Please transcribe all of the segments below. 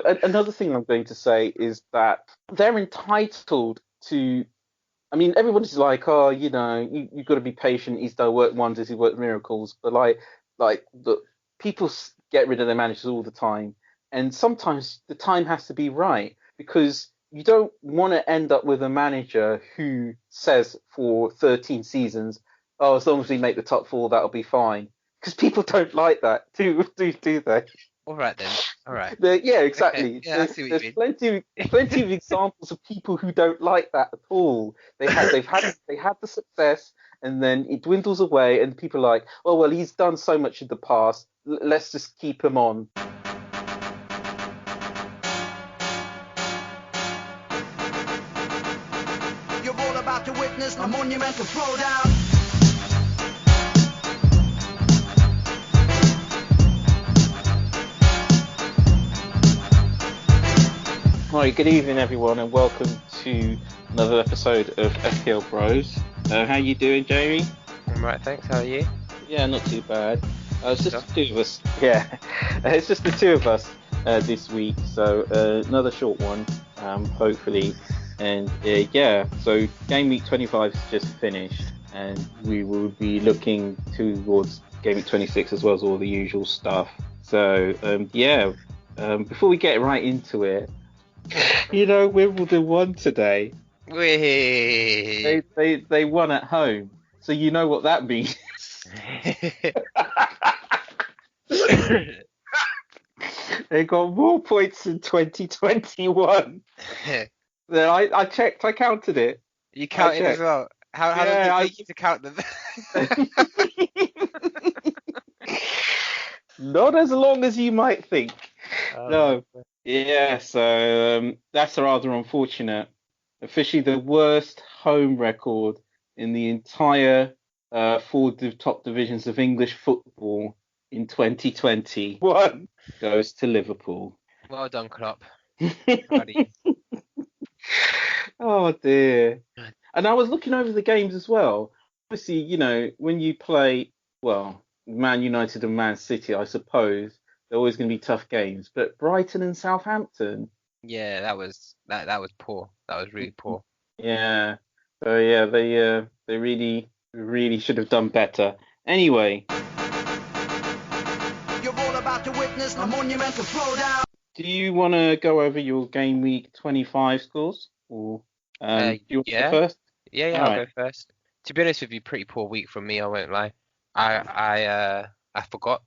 another thing I'm going to say is that they're entitled to. I mean, everybody's like, oh, you've got to be patient. He's done work wonders. He worked miracles. But like the people get rid of their managers all the time, and sometimes the time has to be right because you don't want to end up with a manager who says for 13 seasons, oh, as long as we make the top four, that'll be fine. Because people don't like that, do they? All right then. All right. Yeah, Okay. exactly. Yeah, I see what you There's mean. plenty of examples of people who don't like that at all. They had the success, and then it dwindles away, and people are like, oh well, he's done so much in the past. Let's just keep him on. You're all about to witness a monumental throwdown. Hi, good evening, everyone, and welcome to another episode of fpl-bros. How you doing, Jamie? I'm right, thanks. How are you? Yeah, not too bad. It's just the two of us. Yeah, it's just the two of us this week. So another short one, hopefully. And so game week 25 is just finished, and we will be looking towards game week 26 as well as all the usual stuff. So before we get right into it, Wimbledon won today. Whee! They won at home, so you know what that means. They got more points in 2021. I checked, I counted it. You counted as well. How long did it take you to count them? Not as long as you might think. No. Yeah, so that's rather unfortunate. Officially the worst home record in the entire four top divisions of English football in 2021 goes to Liverpool. Well done, Klopp. Oh dear. And I was looking over the games as well. Obviously, when you play, well, Man United and Man City, I suppose they're always going to be tough games. But Brighton and Southampton. Yeah, that was poor. That was really poor. Yeah. So yeah, they really should have done better. Anyway. You're all about to witness a monumental throwdown. Do you want to go over your game week 25 scores? Or do you want to go first? Yeah, I'll go first. To be honest with you, pretty poor week from me, I won't lie. I forgot.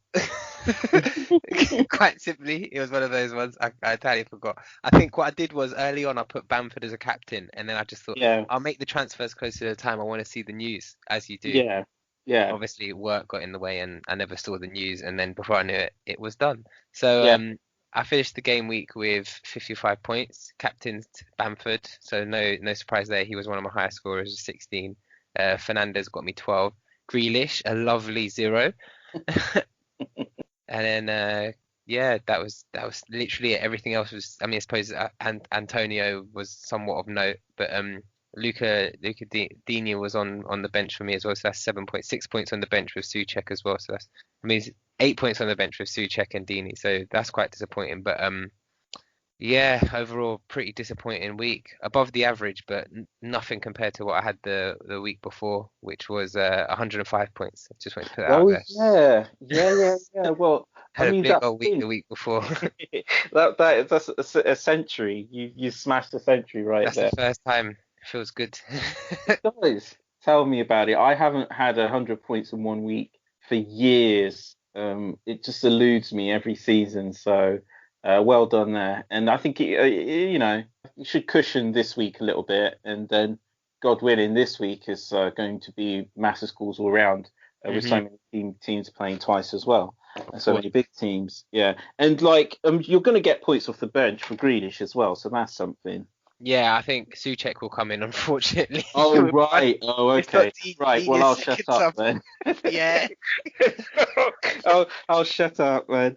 Quite simply, it was one of those ones I entirely forgot. I think what I did was early on I put Bamford as a captain, and then I just thought, I'll make the transfers closer to the time. I want to see the news, as you do. Yeah. Obviously, work got in the way, and I never saw the news, and then before I knew it, it was done. So I finished the game week with 55 points, captained Bamford, so no surprise there. He was one of my highest scorers, 16. Fernandez got me 12. Grealish, a lovely 0. And then that was literally it. Everything else was, I mean, I suppose Antonio was somewhat of note, but Luca Digne was on the bench for me as well, so that's 7.6 points on the bench with Souček as well. So that's, I mean, 8 points on the bench with Souček and Digne, so that's quite disappointing. But overall pretty disappointing week. Above the average, but nothing compared to what I had the week before, which was 105 points. I just wanted to put that out there. Yeah. Well, had a big old week the week before. that's a century. You smashed a century right there. That's the first time. It feels good. Guys, tell me about it. I haven't had 100 points in 1 week for years. It just eludes me every season. So well done there. And I think you should cushion this week a little bit, and then God willing, this week is going to be massive scores all around with so many teams playing twice as well. And so many big teams. Yeah, and you're going to get points off the bench for Grealish as well. So that's something. Yeah, I think Souček will come in, unfortunately. Oh, right. Oh, okay. Right, well, I'll shut up then. Yeah. I'll shut up then.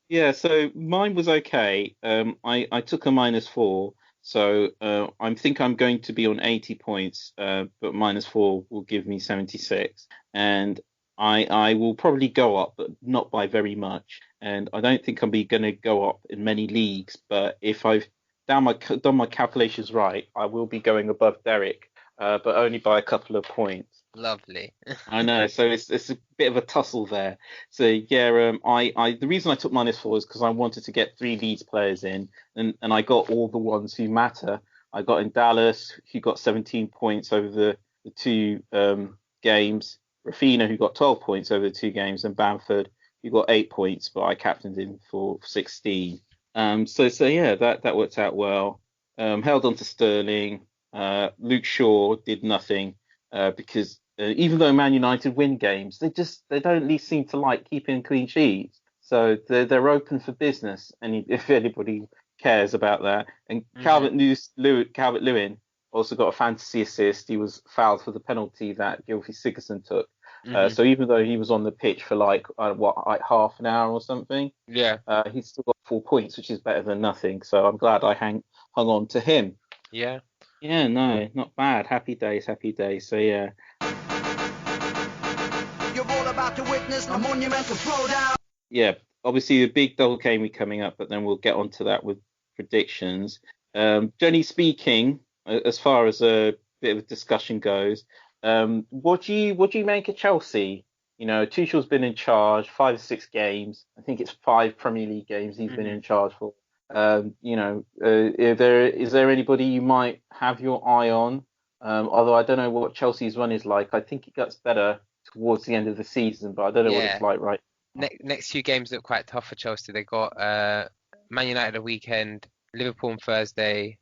Yeah, so mine was okay. I took a -4, so I think I'm going to be on 80 points, but -4 will give me 76. And I will probably go up, but not by very much. and I don't think I'm going to go up in many leagues. But if I've done my calculations right, I will be going above Derek, but only by a couple of points. Lovely. I know, so it's a bit of a tussle there. So yeah, I the reason I took -4 is because I wanted to get 3 Leeds players in, and I got all the ones who matter. I got in Dallas, who got 17 points over the two games. Rafinha, who got 12 points over the 2 games, and Bamford, who got 8 points, but I captained him for 16. So yeah, that worked out well. Held on to Sterling. Luke Shaw did nothing because even though Man United win games, they don't really seem to like keeping clean sheets. So they're open for business, and if anybody cares about that. And Calvert-Lewin also got a fantasy assist. He was fouled for the penalty that Gylfi Sigurdsson took. So even though he was on the pitch for like half an hour or something, Yeah. he's still got 4 points, which is better than nothing. So I'm glad I hung on to him. Yeah. Yeah, no, not bad. Happy days, happy days. So yeah. You're all about to witness a monumental throwdown. Yeah, obviously the big double game week coming up, but then we'll get onto that with predictions. Generally speaking, as far as a bit of a discussion goes, what do you make of Chelsea? You know, Tuchel's been in charge 5 or 6 games. I think it's 5 Premier League games he's been in charge for. You know, is there anybody you might have your eye on? Although I don't know what Chelsea's run is like. I think it gets better towards the end of the season, but I don't know what it's like right now. Next few games look quite tough for Chelsea. They got Man United a weekend, Liverpool on Thursday,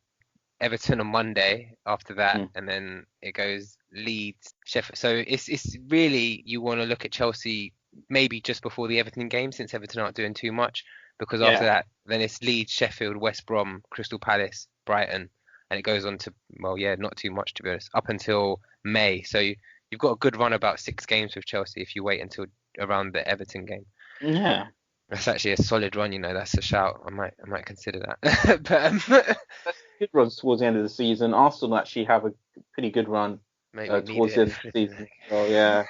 Everton on Monday after that, and then it goes Leeds, Sheffield. So it's really, you want to look at Chelsea maybe just before the Everton game, since Everton aren't doing too much, because after that then it's Leeds, Sheffield, West Brom, Crystal Palace, Brighton, and it goes on to, well, yeah, not too much to be honest, up until May. So you've got a good run, about 6 games with Chelsea if you wait until around the Everton game. Yeah. That's actually a solid run, you know. That's a shout. I might consider that. But good runs towards the end of the season. Arsenal actually have a pretty good run towards the end of the season. Oh yeah.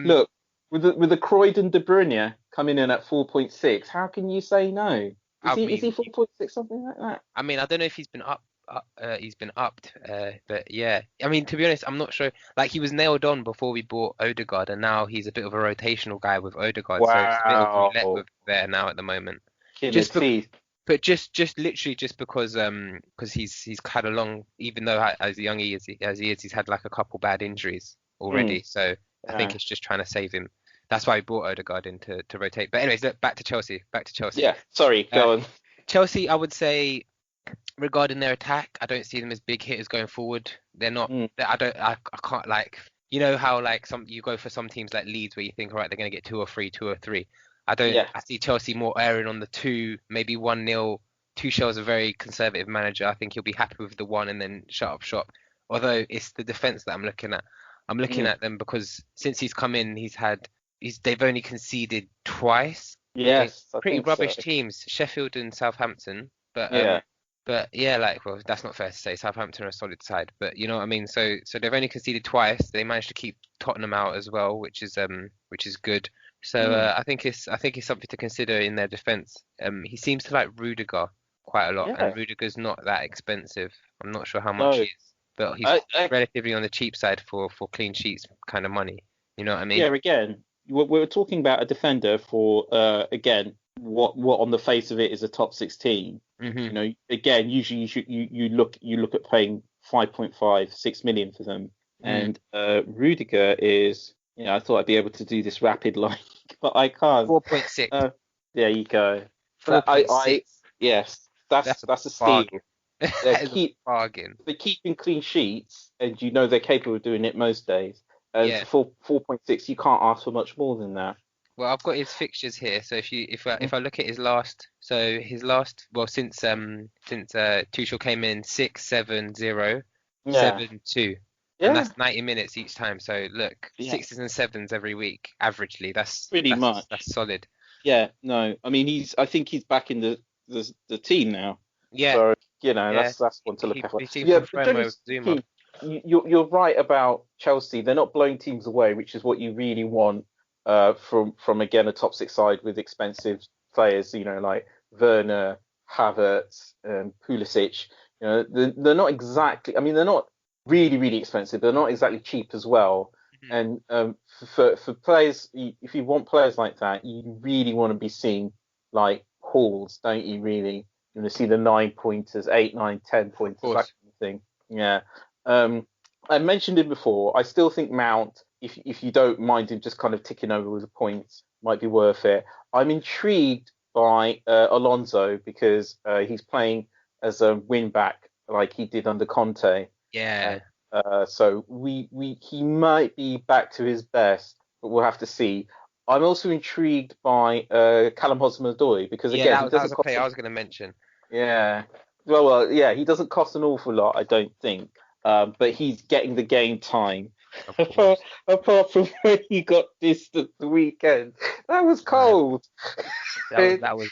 Look, with the Croydon De Bruyne coming in at 4.6, how can you say no? Is he 4.6, something like that? I mean, I don't know if he's been upped, but yeah. I mean, to be honest, I'm not sure. Like, he was nailed on before we bought Odegaard, and now he's a bit of a rotational guy with Odegaard. Wow. So it's a bit of roulette with there now at the moment. But just literally just because he's had a long, even though as young as he is, he's had like a couple bad injuries already. So I think it's just trying to save him. That's why we brought Odegaard in to rotate. But anyways, look, back to Chelsea. Yeah, sorry, go on. Chelsea, I would say, regarding their attack, I don't see them as big hitters going forward. They're not. I can't, like, you know how like you go for some teams like Leeds where you think, all right, they're going to get 2 or 3. I don't. Yeah. I see Chelsea more erring on the 2, maybe 1-0. Tuchel's a very conservative manager. I think he'll be happy with the 1 and then shut up shop. Although it's the defense that I'm looking at. I'm looking at them because since he's come in, they've only conceded twice. Yes, pretty rubbish teams, Sheffield and Southampton. But yeah, like, well, that's not fair to say. Southampton are a solid side, but you know what I mean. So they've only conceded twice. They managed to keep Tottenham out as well, which is good. So I think it's something to consider in their defense. He seems to like Rudiger quite a lot, and Rudiger's not that expensive. I'm not sure how much he is, but he's relatively on the cheap side for clean sheets kind of money. You know what I mean? Yeah. Again, we're talking about a defender for again, what on the face of it is a top 16. You know, again, usually you look at paying 5.5-6 million for them, and Rudiger is. Yeah, I thought I'd be able to do this rapid like, but I can't. 4.6. There you go. 4.6. Yes, that's a steal. Bargain. They're keeping clean sheets, and you know they're capable of doing it most days. For 4.6, you can't ask for much more than that. Well, I've got his fixtures here. So if I look at his last, since Tuchel came in, 6-7-0, 7-2. Yeah. And that's 90 minutes each time. So look, 6s and 7s every week, averagely. That's much. That's solid. Yeah, no, I mean I think he's back in the team now. Yeah. So you know that's one to look at. You're right about Chelsea. They're not blowing teams away, which is what you really want. from again a top six side with expensive players, like Werner, Havertz, Pulisic. They're not exactly. I mean, they're not really really expensive. They're not exactly cheap as well. And for players, if you want players like that, you really want to be seeing like hauls, don't you? Really, you want to see the 9-pointers, 8, 9, 10-pointers, that kind of thing. Yeah. I mentioned it before. I still think Mount, if you don't mind him just kind of ticking over with the points, might be worth it. I'm intrigued by Alonso because he's playing as a wing back like he did under Conte. Yeah. So he might be back to his best, but we'll have to see. I'm also intrigued by Callum Hudson-Odoi because again, that he was doesn't a cost. player I was going to mention. Yeah. Well, yeah, he doesn't cost an awful lot, I don't think. But he's getting the game time. Apart from when he got dissed at the weekend, that was cold. That was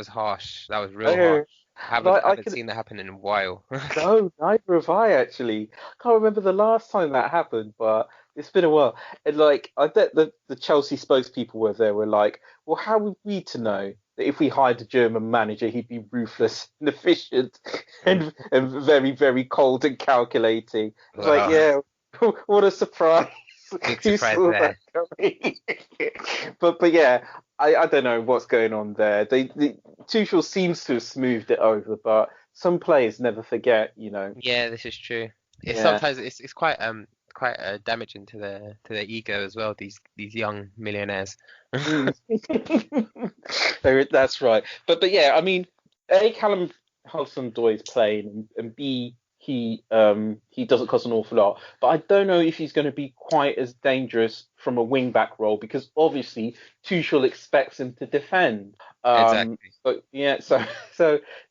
harsh. That was real harsh. I haven't seen that happen in a while. No, neither have I actually. I can't remember the last time that happened, but it's been a while. And like, I bet the Chelsea spokespeople were there were like, well, how were we to know that if we hired a German manager, he'd be ruthless and efficient and very, very cold and calculating? It's like, yeah, what a surprise. Big surprise there. But yeah, I don't know what's going on there. Tuchel seems to have smoothed it over, but some players never forget, Yeah, this is true. Yeah. Sometimes it's quite damaging to their ego as well. These young millionaires. That's right. But yeah, I mean, A, Callum Hudson-Odoi is playing, and B, he doesn't cost an awful lot. But I don't know if he's going to be quite as dangerous from a wing back role because obviously Tuchel expects him to defend. Exactly. But yeah, so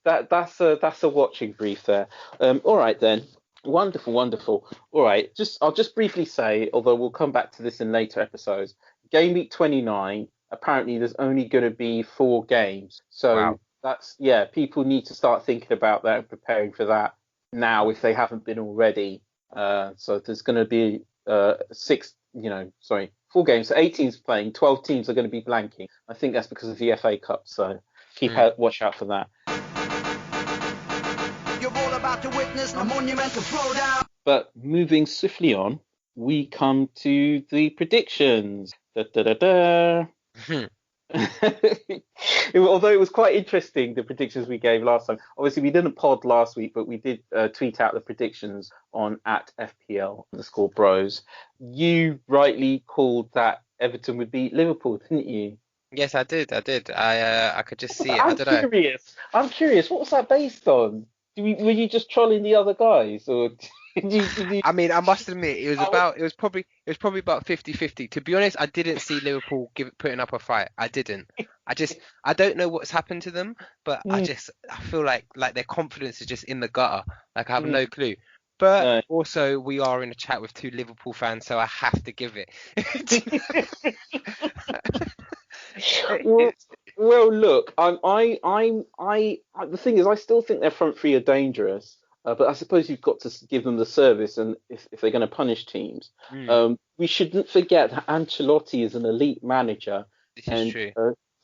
that's a watching brief there. All right then. Wonderful, wonderful. All right, I'll just briefly say, although we'll come back to this in later episodes. Game week 29. Apparently, there's only going to be 4 games. So wow. People need to start thinking about that and preparing for that now if they haven't been already. So there's going to be 4 games. So 8 teams playing, 12 teams are going to be blanking. I think that's because of the FA Cup. So watch out for that. You're all about to witness a monumental throwdown. But moving swiftly on, we come to the predictions. Although it was quite interesting, the predictions we gave last time. Obviously, we didn't pod last week, but we did tweet out the predictions on @fpl_bros. You rightly called that Everton would beat Liverpool, didn't you? Yes, I did. I could just see it. I don't know. I'm curious. What was that based on? Were you just trolling the other guys, or? I mean, I must admit, it was probably about 50-50. To be honest, I didn't see Liverpool putting up a fight. I didn't. I don't know what's happened to them, but I feel like their confidence is just in the gutter. Like I have no clue. But also, we are in a chat with 2 Liverpool fans, so I have to give it. Well, look, the thing is, I still think their front three are dangerous. But I suppose you've got to give them the service, and if they're going to punish teams, we shouldn't forget that Ancelotti is an elite manager. This is true.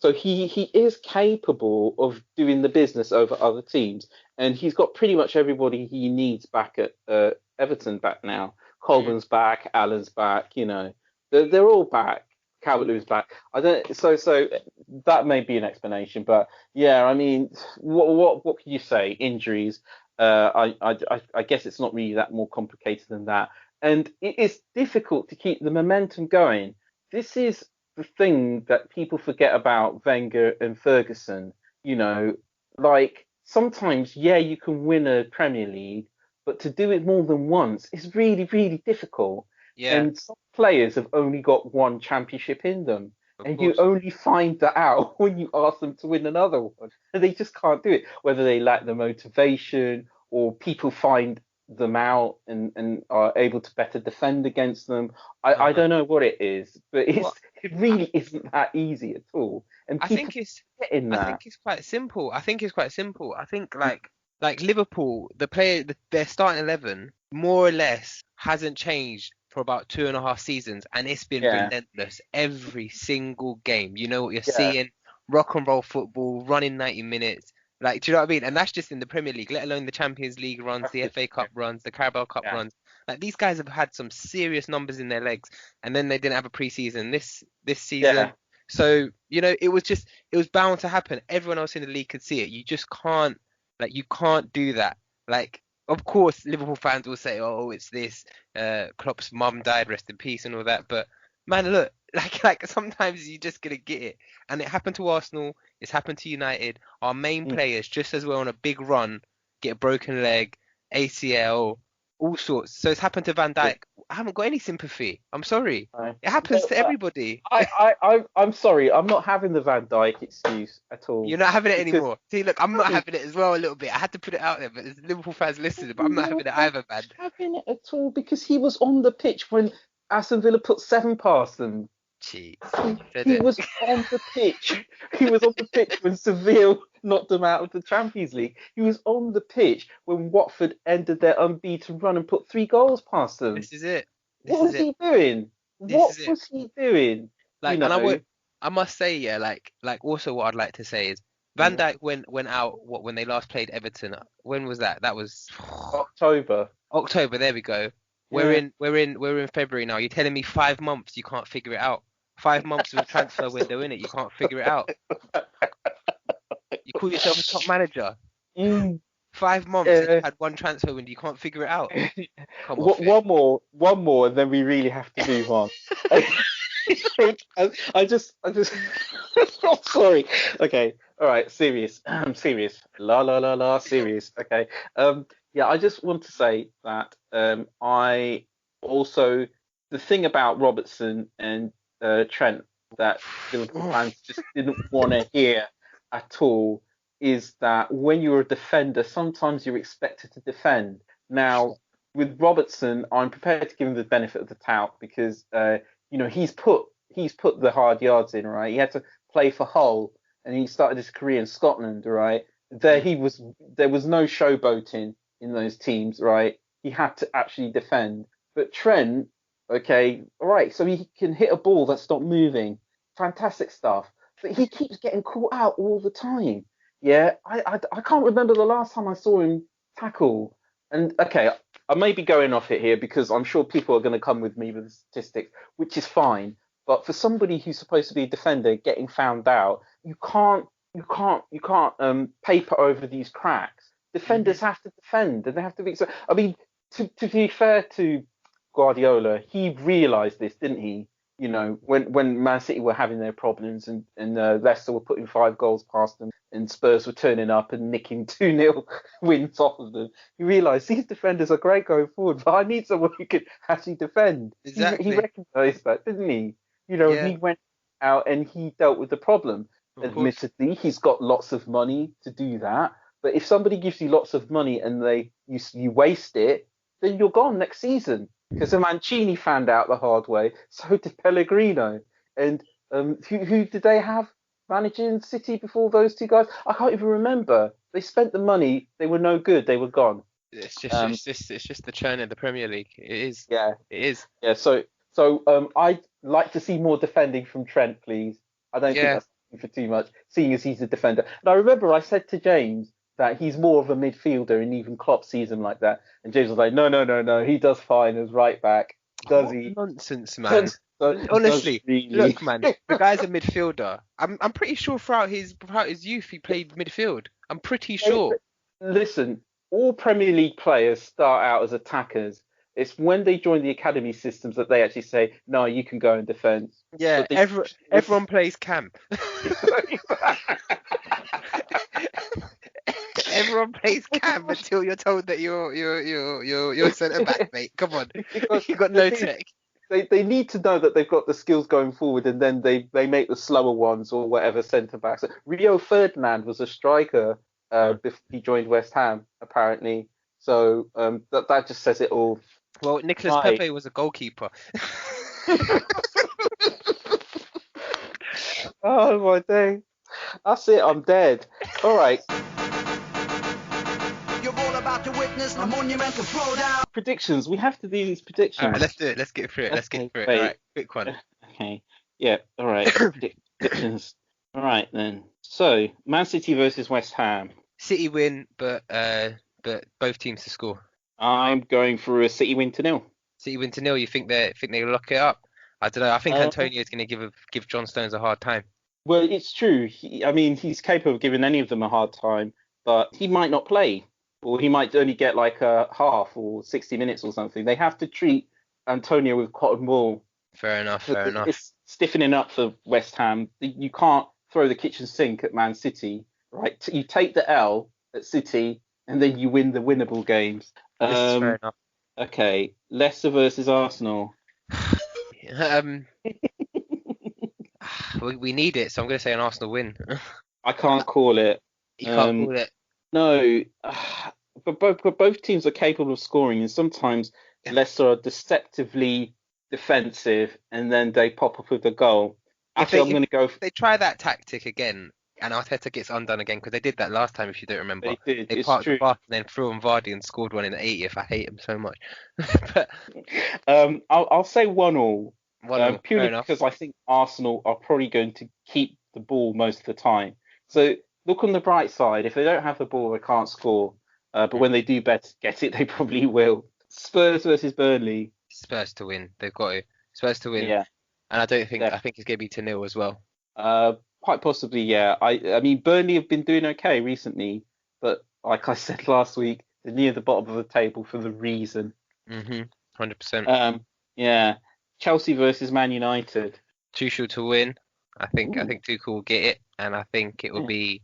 So he is capable of doing the business over other teams, and he's got pretty much everybody he needs back at Everton back now. Colburn's back, Allen's back. They're all back. Calvert-Lewin's back. So that may be an explanation, but yeah, I mean, what can you say? Injuries. I guess it's not really that more complicated than that. And it is difficult to keep the momentum going. This is the thing that people forget about Wenger and Ferguson. Like sometimes, you can win a Premier League, but to do it more than once is really, really difficult. Yeah. And some players have only got one championship in them. And you only find that out when you ask them to win another one. And they just can't do it, whether they lack the motivation or people find them out and are able to better defend against them. I don't know what it is, but it really isn't that easy at all. And I think it's quite simple. I think like Liverpool, their starting 11 more or less hasn't changed for about 2.5 seasons, and it's been Yeah. relentless every single game. You know what you're Yeah. seeing? Rock and roll football, running 90 minutes. Like, do you know what I mean? And that's just in the Premier League, let alone the Champions League runs, the FA Cup runs, the Carabao Cup Yeah. runs. Like, these guys have had some serious numbers in their legs, and then they didn't have a preseason this season. Yeah. So, you know, it was bound to happen. Everyone else in the league could see it. You just can't, like, you can't do that. Like, of course, Liverpool fans will say, "Oh, it's this. Klopp's mum died, rest in peace," and all that. But man, look, like sometimes you just gonna get it, and it happened to Arsenal. It's happened to United. Our main players, just as we're on a big run, get a broken leg, ACL, all sorts. So it's happened to Van Dijk. I haven't got any sympathy. I'm sorry. Right. It happens to everybody. I'm sorry. I'm not having the Van Dijk excuse at all. You're not having it Because- anymore. See, look, I'm not having it as well a little bit. I had to put it out there, but there's Liverpool fans listening, but I'm not having it either, man. Having it at all because he was on the pitch when Aston Villa put 7 past them. Jeez. He was on the pitch. He was on the pitch when Seville knocked them out of the Champions League. He was on the pitch when Watford ended their unbeaten run and put 3 goals past them. This is it. What was he doing? What was he doing? Like, You know, and I must say, yeah, like also what I'd like to say is Van Dijk went out when they last played Everton. When was that? That was October. There we go. Yeah. We're in February now. You're telling me 5 months you can't figure it out. 5 months of a transfer window in it, you can't figure it out. You call yourself a top manager. 5 months and you had one transfer window, you can't figure it out. Come on. One more, and then we really have to move on. I just oh, sorry. Okay, all right, serious. Serious. Serious. Okay. Yeah, I just want to say that I also the thing about Robertson and Trent that Liverpool fans just didn't want to hear at all is that when you're a defender, sometimes you're expected to defend. Now, with Robertson, I'm prepared to give him the benefit of the doubt because you know he's put the hard yards in, right? He had to play for Hull, and he started his career in Scotland, right? There was no showboating in those teams, right? He had to actually defend. But Trent, okay, all right, so he can hit a ball that's not moving, fantastic stuff. But he keeps getting caught out all the time. Yeah, I can't remember the last time I saw him tackle. And okay, I may be going off it here because I'm sure people are going to come with me with the statistics, which is fine. But for somebody who's supposed to be a defender getting found out, you can't paper over these cracks. Defenders have to defend, and they have to be. So I mean, to be fair to Guardiola, he realised this, didn't he? You know, when Man City were having their problems and Leicester were putting 5 goals past them and Spurs were turning up and nicking 2-0 wins off of them, he realised these defenders are great going forward, but I need someone who can actually defend. Exactly. He recognised that, didn't he? You know, He went out and he dealt with the problem. Admittedly, he's got lots of money to do that, but if somebody gives you lots of money and you waste it, then you're gone next season. Because Mancini found out the hard way, so did Pellegrino. And who did they have managing City before those 2 guys? I can't even remember. They spent the money, they were no good, they were gone. It's just the churn in the Premier League. It is. Yeah. It is. Yeah. So I'd like to see more defending from Trent, please. I don't think that's for too much, seeing as he's a defender. And I remember I said to James that he's more of a midfielder, and even Klopp sees him like that. And James was like, no, he does fine as right back. Does he? Nonsense, man. Honestly, really. Look, man, the guy's a midfielder. I'm pretty sure throughout his youth he played midfield. I'm pretty sure. Listen, all Premier League players start out as attackers. It's when they join the academy systems that they actually say, no, you can go in defence. Yeah, everyone plays Cam. Everyone plays Cam until you're told that you're centre back, mate. Come on, you've got no tech. They need to know that they've got the skills going forward, and then they make the slower ones or whatever centre backs. Rio Ferdinand was a striker before he joined West Ham, apparently. So that just says it all. Well, Nicolas Pepe was a goalkeeper. Oh my day. That's it. I'm dead. All right. You're all about to witness a monumental throwdown. Predictions. We have to do these All predictions. right, let's do it. Let's get through it. Let's get through it. All right, quick one. Okay. Yeah. All right. Predictions. All right then. So, Man City versus West Ham. City win, but both teams to score. I'm going for a City win to 0. City win to 0. You think they lock it up? I don't know. I think Uh, Antonio's going to give John Stones a hard time. Well, it's true. He's capable of giving any of them a hard time, but he might not play, or he might only get like a half or 60 minutes or something. They have to treat Antonio with cotton wool. Fair enough. Fair enough. It's stiffening up for West Ham. You can't throw the kitchen sink at Man City, right? You take the L at City, and then you win the winnable games. This is fair enough. Okay, Leicester versus Arsenal. We need it, so I'm going to say an Arsenal win. I can't call it. You can't call it. No, but both teams are capable of scoring, and sometimes Leicester are deceptively defensive, and then they pop up with a goal. Actually, I'm going to go. They try that tactic again, and Arteta gets undone again, because they did that last time, if you don't remember. They did. They parked the bus and then threw on Vardy and scored one in the 80th. I hate him so much. But I'll say 1-1. Purely because because I think Arsenal are probably going to keep the ball most of the time. So look on the bright side. If they don't have the ball, they can't score. But when they do get it, they probably will. Spurs versus Burnley. Spurs to win. They've got to. Spurs to win. Yeah. And I think it's going to be to 0 as well. Quite possibly, yeah. I mean, Burnley have been doing okay recently, but like I said last week, they're near the bottom of the table for the reason. 100%. Yeah. Chelsea versus Man United. Tuchel to win. I think Tuchel will get it, and I think it will be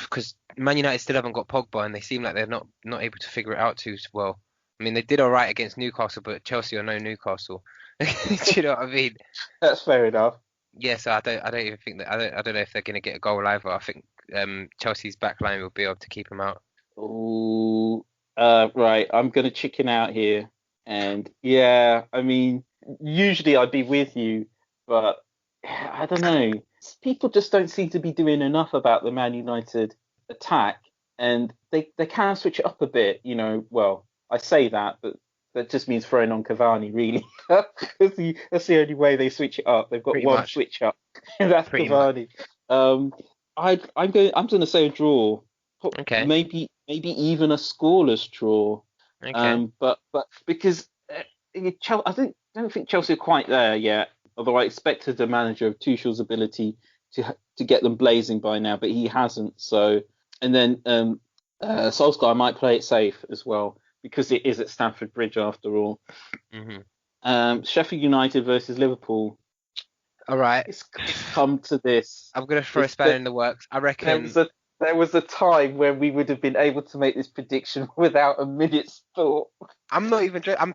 because Man United still haven't got Pogba, and they seem like they're not able to figure it out too well. I mean, they did all right against Newcastle, but Chelsea are no Newcastle. Do you know what I mean? That's fair enough. Yeah, so I don't even think that I don't know if they're going to get a goal either. I think Chelsea's backline will be able to keep them out. Ooh, right. I'm going to chicken out here, and yeah, I mean, usually I'd be with you, but I don't know. People just don't seem to be doing enough about the Man United attack, and they can switch it up a bit. Well, I say that, but that just means throwing on Cavani, really. That's the only way they switch it up. They've got Pretty one much. switch up, and that's Pretty Cavani. I'm going to say a draw. Okay. Maybe even a scoreless draw. Okay. But because I don't think Chelsea are quite there yet. Although I expected the manager of Tuchel's ability to get them blazing by now, but he hasn't. So, and then Solskjaer might play it safe as well because it is at Stamford Bridge after all. Sheffield United versus Liverpool. All right. It's come to this. I'm going to throw a spanner in the works. I reckon there was a time when we would have been able to make this prediction without a minute's thought. I'm not even. I'm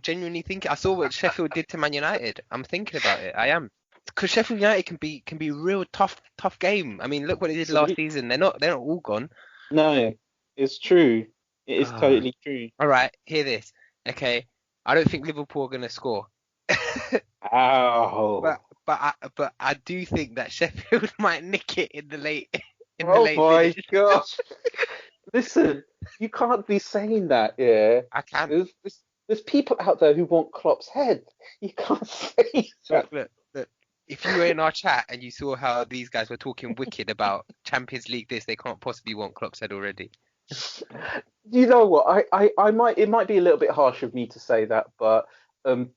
genuinely thinking. I saw what Sheffield did to Man United. I'm thinking about it. I am, because Sheffield United can be real tough game. I mean, look what they did last season. They're not all gone. No, it's true. It is totally true. All right, hear this. Okay, I don't think Liverpool are going to score. Ow. But I do think that Sheffield might nick it in the late. Oh my gosh! Listen, you can't be saying that. Yeah, I can. There's people out there who want Klopp's head. You can't say that. Look. If you were in our chat and you saw how these guys were talking wicked about Champions League, they can't possibly want Klopp's head already. You know what? It might be a little bit harsh of me to say that, but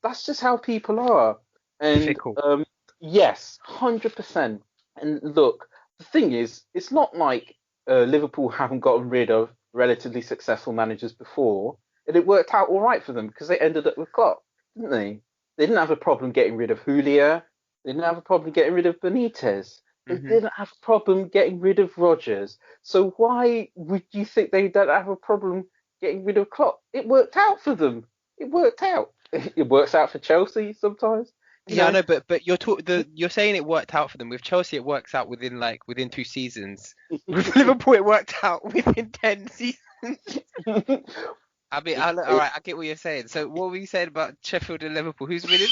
that's just how people are. And fickle. Yes, 100%. And look, the thing is, it's not like Liverpool haven't gotten rid of relatively successful managers before, and it worked out all right for them because they ended up with Klopp, didn't they? They didn't have a problem getting rid of Julia. They didn't have a problem getting rid of Benitez. They didn't have a problem getting rid of Rodgers. So why would you think they don't have a problem getting rid of Klopp? It worked out for them. It worked out. It works out for Chelsea sometimes. I know, but you're saying it worked out for them. With Chelsea, it works out within 2 seasons. With Liverpool, it worked out within 10 seasons. I mean, all right, I get what you're saying. So, what were you saying about Sheffield and Liverpool? Who's winning?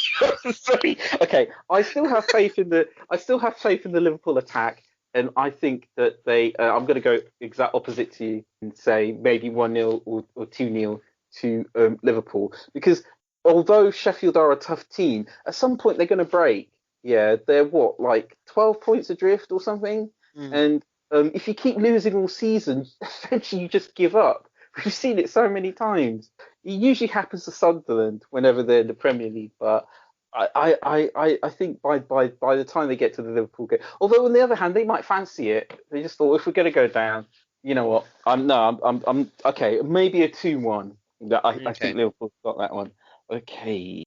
Sorry. Okay, I still have faith in the Liverpool attack, and I think that I'm going to go exact opposite to you and say maybe 1-0 or 2-0 to Liverpool, because although Sheffield are a tough team, at some point they're going to break. Yeah, they're what, like 12 points adrift or something, and if you keep losing all season, eventually you just give up. We've seen it so many times. It usually happens to Sunderland whenever they're in the Premier League, but I think by the time they get to the Liverpool game, although on the other hand they might fancy it, they just thought if we're going to go down, you know what? I'm okay. Maybe a 2-1. I think Liverpool's got that one. Okay.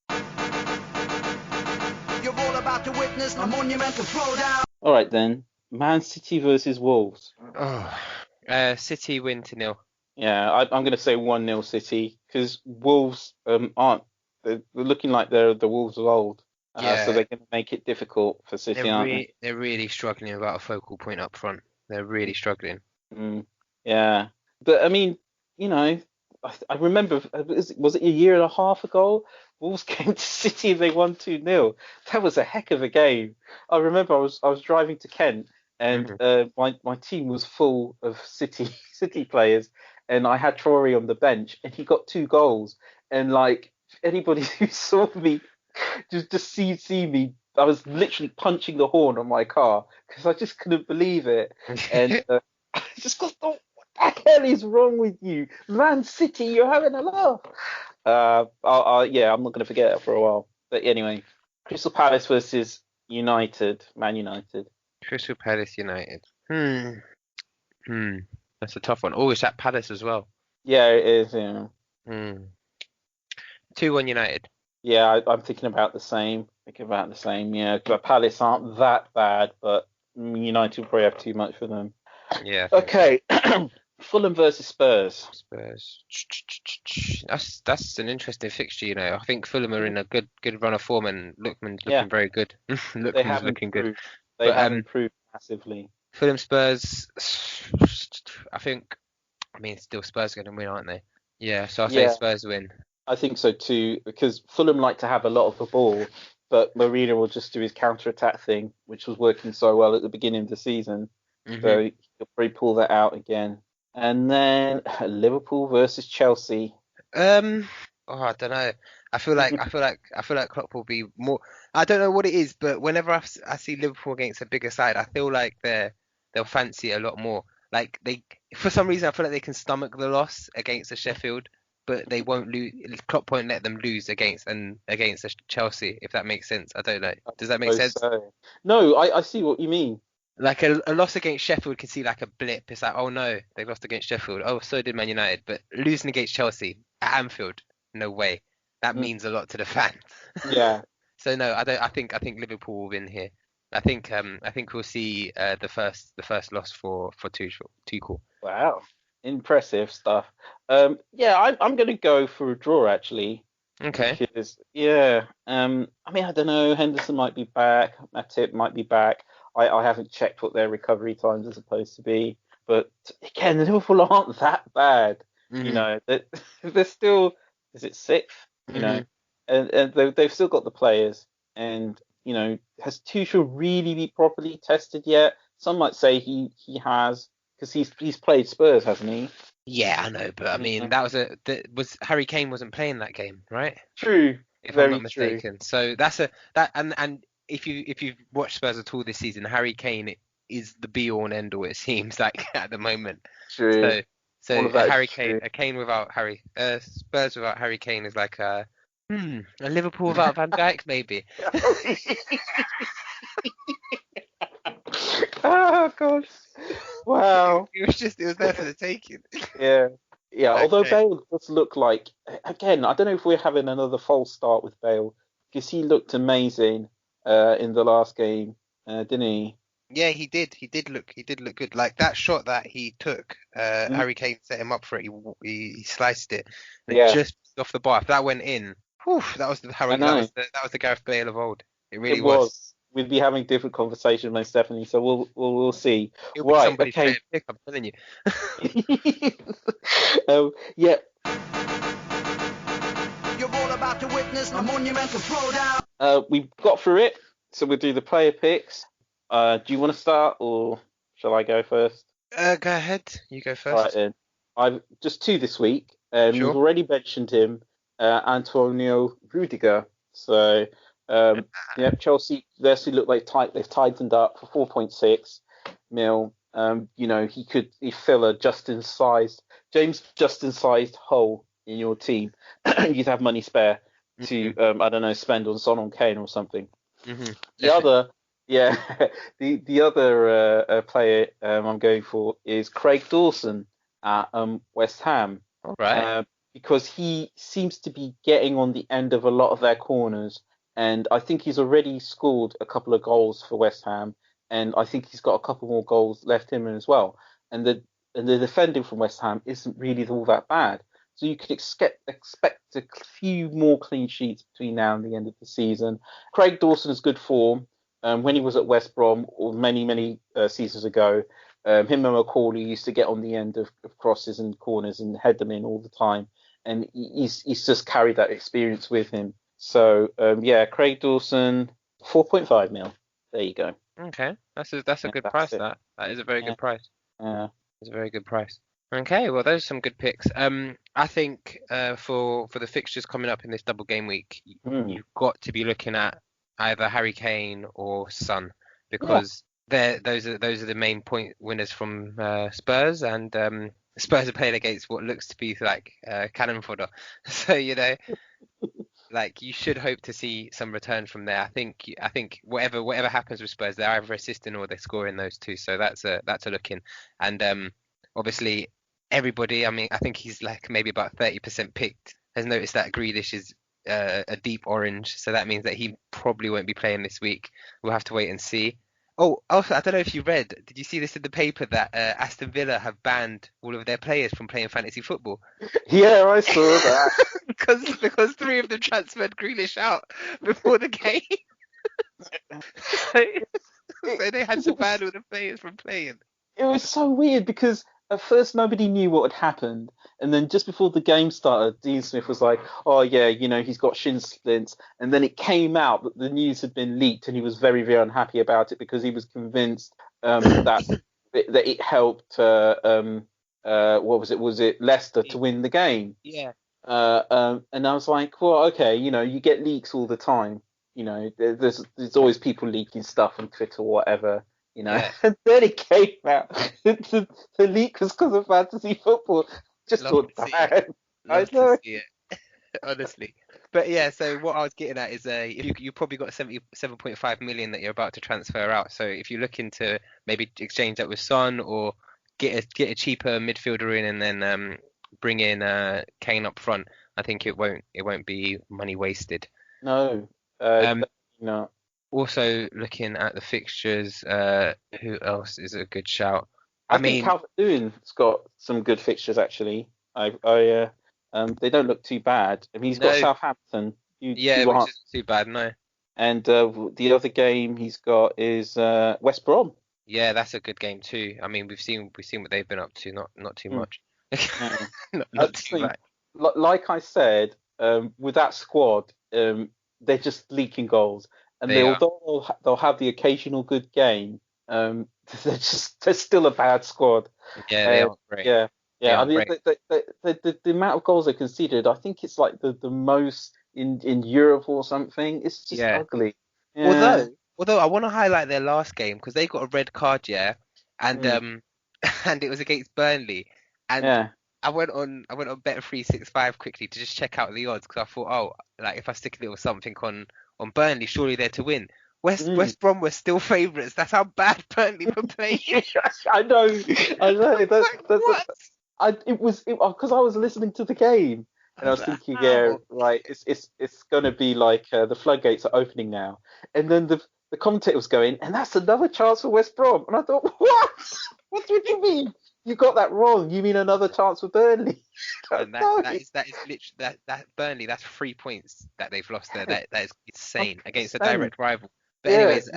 You're all about to witness a monumental throwdown. All right then. Man City versus Wolves. City win 2-0. Yeah, I'm going to say 1-0 City, because Wolves aren't. They're looking like they're the Wolves of old. So they're going to make it difficult for City, aren't they? They're really struggling without a focal point up front. They're really struggling. Yeah, but I mean, you know, I remember, was it a year and a half ago? Wolves came to City and they won 2-0. That was a heck of a game. I remember I was driving to Kent, and my team was full of City players, and I had Traore on the bench, and he got 2 goals. And like anybody who saw me, just see me, I was literally punching the horn on my car because I just couldn't believe it. And I just got thought, what the hell is wrong with you, Man City? You're having a laugh. Yeah, I'm not going to forget it for a while. But anyway, Crystal Palace versus United, Man United. Crystal Palace United. That's a tough one. Oh, it's at Palace as well. Yeah, it is. Yeah. 2-1 United. Yeah, I'm thinking about the same. Yeah, but Palace aren't that bad, but United will probably have too much for them. Yeah. Okay. Fulham versus Spurs. That's an interesting fixture, you know. I think Fulham are in a good run of form, and Lookman's looking very good. Lookman's looking good. They have improved massively. Fulham Spurs, I mean, still Spurs are going to win, aren't they? Yeah, so I'll say Spurs win. I think so too, because Fulham like to have a lot of the ball, but Mourinho will just do his counter-attack thing, which was working so well at the beginning of the season. So he'll probably pull that out again. And then Liverpool versus Chelsea. I don't know. I feel like Klopp will be more. I don't know what it is, but whenever I see Liverpool against a bigger side, I feel like they'll fancy it a lot more. Like for some reason, I feel like they can stomach the loss against the Sheffield, but they won't lose. Klopp won't let them lose against the Chelsea, if that makes sense. I don't know. Does that make sense? So. No, I see what you mean. Like a loss against Sheffield can see like a blip. It's like, oh no, they lost against Sheffield. Oh, so did Man United. But losing against Chelsea at Anfield, no way. That means a lot to the fans. Yeah. So no, I think Liverpool will win here. I think we'll see the first loss for Tuchel. Wow, impressive stuff. Yeah, I'm going to go for a draw actually. Okay. Because, I mean, I don't know. Henderson might be back. Matip might be back. I haven't checked what their recovery times are supposed to be, but again, Liverpool aren't that bad. You know, they're still, is it 6th? You know, and they've still got the players. And you know, has Tuchel really been properly tested yet? Some might say he has, because he's played Spurs, hasn't he? Yeah, I know, but I mean, was Harry Kane wasn't playing that game, right? True. If I'm not mistaken. So and if you've watched Spurs at all this season, Harry Kane is the be all and end all, it seems like at the moment. True. So Harry Kane, Spurs without Harry Kane is like a Liverpool without Van Dijk maybe. Oh gosh! Wow. It was there for the taking. Yeah. Okay. Although Bale does look like, again, I don't know if we're having another false start with Bale, because he looked amazing in the last game, didn't he? Yeah, he did. He did look good. Like that shot that he took, Harry Kane set him up for it. He sliced it, and it just off the bar. If that went in, that was the Gareth Bale of old. It really was. We'd be having different conversations, most definitely. So we'll see. Right. Okay. Pick, I'm telling you. Yeah. You're all about to witness a monumental throwdown. We've got through it, so we'll do the player picks. Do you want to start or? Shall I go first? Go ahead. You go All right first. then. I've just two this week. You've Sure. already mentioned him, Antonio Rudiger. So, yeah, Chelsea look like they've tightened up for 4.6 mil. He fill a James Justin sized hole in your team. You'd have money spare to, I don't know, spend on Son on Kane or something. Mm-hmm. The other, yeah, the other player I'm going for is Craig Dawson at West Ham, All right. because he seems to be getting on the end of a lot of their corners, and I think he's already scored a couple of goals for West Ham, and I think he's got a couple more goals left in him as well. And the defending from West Ham isn't really all that bad. So you could expect a few more clean sheets between now and the end of the season. Craig Dawson is good form. When he was at West Brom or many seasons ago, him and Macaulay used to get on the end of crosses and corners and head them in all the time, and he's just carried that experience with him. So yeah, Craig Dawson, 4.5 mil. There you go. Okay. That's a Yeah, good that's price. it. That is a very Yeah, good price. yeah. It's a very good price. Okay, well, those are some good picks. I think for the fixtures coming up in this double game week, you've got to be looking at either Harry Kane or Son, because those are the main point winners from Spurs, and Spurs are playing against what looks to be like cannon fodder. So like you should hope to see some return from there. I think whatever happens with Spurs, they're either assisting or they're scoring those two. So that's a look in. And obviously everybody, I mean, I think he's like maybe about 30% picked, has noticed that Grealish is a deep orange. So that means that he probably won't be playing this week. We'll have to wait and see. Oh, also, I don't know if you read, did you see this in the paper that Aston Villa have banned all of their players from playing fantasy football? Yeah, I saw that. because three of them transferred Grealish out before the game. so, so they had to ban all the players from playing. It was so weird because at first nobody knew what had happened, and then just before the game started, Dean Smith was like, "Oh yeah, he's got shin splints," and then it came out that the news had been leaked, and he was very, very unhappy about it because he was convinced that it helped. What was it? Was it Leicester to win the game? Yeah. And I was like, well, okay, you get leaks all the time. There's always people leaking stuff on Twitter or whatever. Yeah. And then it came out. The leak was because of fantasy football. Just Love thought to see bad. it. I Love know. to see it. Honestly. But yeah, so what I was getting at is if you probably got 77.5 million that you're about to transfer out. So if you're looking to maybe exchange that with Son or get a cheaper midfielder in and then bring in Kane up front, I think it won't be money wasted. No. Um, No. Also looking at the fixtures, who else is a good shout? I think Calvert-Lewin's got some good fixtures actually. They don't look too bad. I mean, he's got No, Southampton. yeah, which isn't too bad, no. And the other game he's got is West Brom. Yeah, that's a good game too. I mean, we've seen what they've been up to, not too much. Not too much. Like I said, with that squad, they're just leaking goals, and they'll have the occasional good game. They're still a bad squad. Yeah, they aren't great. Yeah, They yeah. I aren't mean, great. the amount of goals they conceded, I think it's like the most in Europe or something. It's just ugly. Yeah. Although I want to highlight their last game because they got a red card, yeah, and and it was against Burnley, and Yeah. I went on Bet365 quickly to just check out the odds because I thought, oh, like if I stick a little something on Burnley, surely they're to win. West Brom were still favourites. That's how bad Burnley were playing. I know. What? It was because I was listening to the game and I was thinking, yeah, right, it's gonna be like the floodgates are opening now, and then the commentator was going, and that's another chance for West Brom, and I thought, what? What do you mean? You got that wrong. You mean another chance for Burnley? And that is literally that Burnley. That's 3 points that they've lost there. That is insane against a direct rival. But anyways,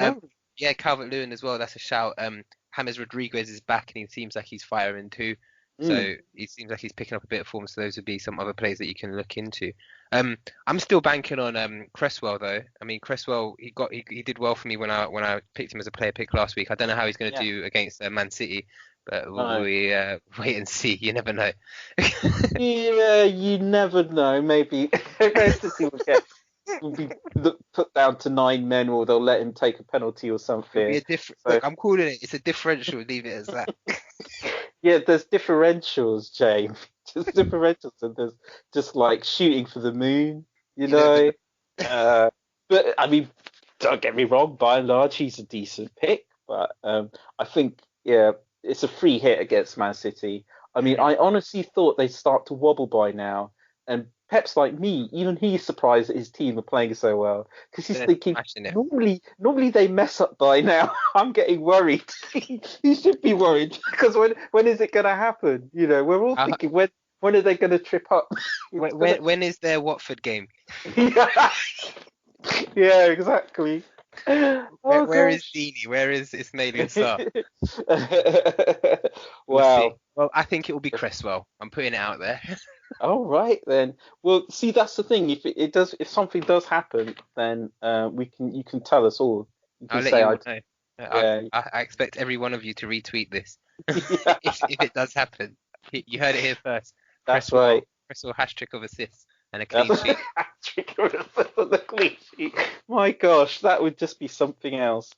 yeah, Calvert-Lewin as well. That's a shout. James Rodriguez is back and he seems like he's firing too. So he seems like he's picking up a bit of form. So those would be some other players that you can look into. I'm still banking on Cresswell though. I mean Cresswell, he did well for me when I picked him as a player pick last week. I don't know how he's going to do against Man City, but we wait and see. You never know. Yeah, you never know. Maybe Manchester City will be put down to 9 men, or they'll let him take a penalty or something. It'll be look, I'm calling it. It's a differential. Leave it as that. Yeah, there's differentials, James. Just differentials, and there's just like shooting for the moon, you know. But I mean, don't get me wrong. By and large, he's a decent pick. But I think, it's a free hit against Man City. I mean, I honestly thought they'd start to wobble by now. And Pep's like me, even he's surprised that his team are playing so well, because he's thinking normally they mess up by now. I'm getting worried. He should be worried, because when is it going to happen? You know, we're all thinking when are they going to trip up? When is their Watford game? Yeah, exactly. Where is Deeney? Where is Ismail Sarr? Wow. Well, I think it will be Cresswell. I'm putting it out there. All right then. Well, see, that's the thing. If something does happen, then you can tell us all. I'll let you all know. I expect every one of you to retweet this if it does happen. You heard it here first. That's right. Cresswell #trick of assists and a clean sheet. Trick of assists and a clean sheet. My gosh, that would just be something else.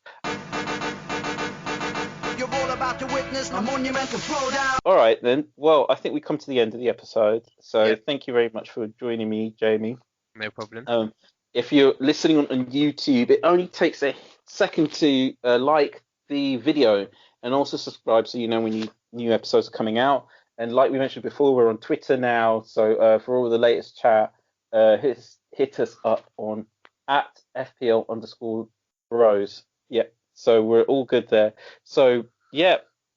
You're all about to witness a monumental throwdown. All right then. Well, I think we come to the end of the episode. So thank you very much for joining me, Jamie. No problem. If you're listening on YouTube, it only takes a second to like the video and also subscribe, so you know when new episodes are coming out. And like we mentioned before, we're on Twitter now. So for all the latest chat, hit us up on @fpl_bros. Yeah. So we're all good there. So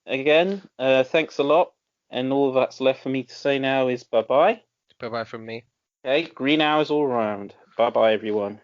again, thanks a lot. And all that's left for me to say now is bye-bye. Bye-bye from me. Okay, green hours all round. Bye-bye, everyone.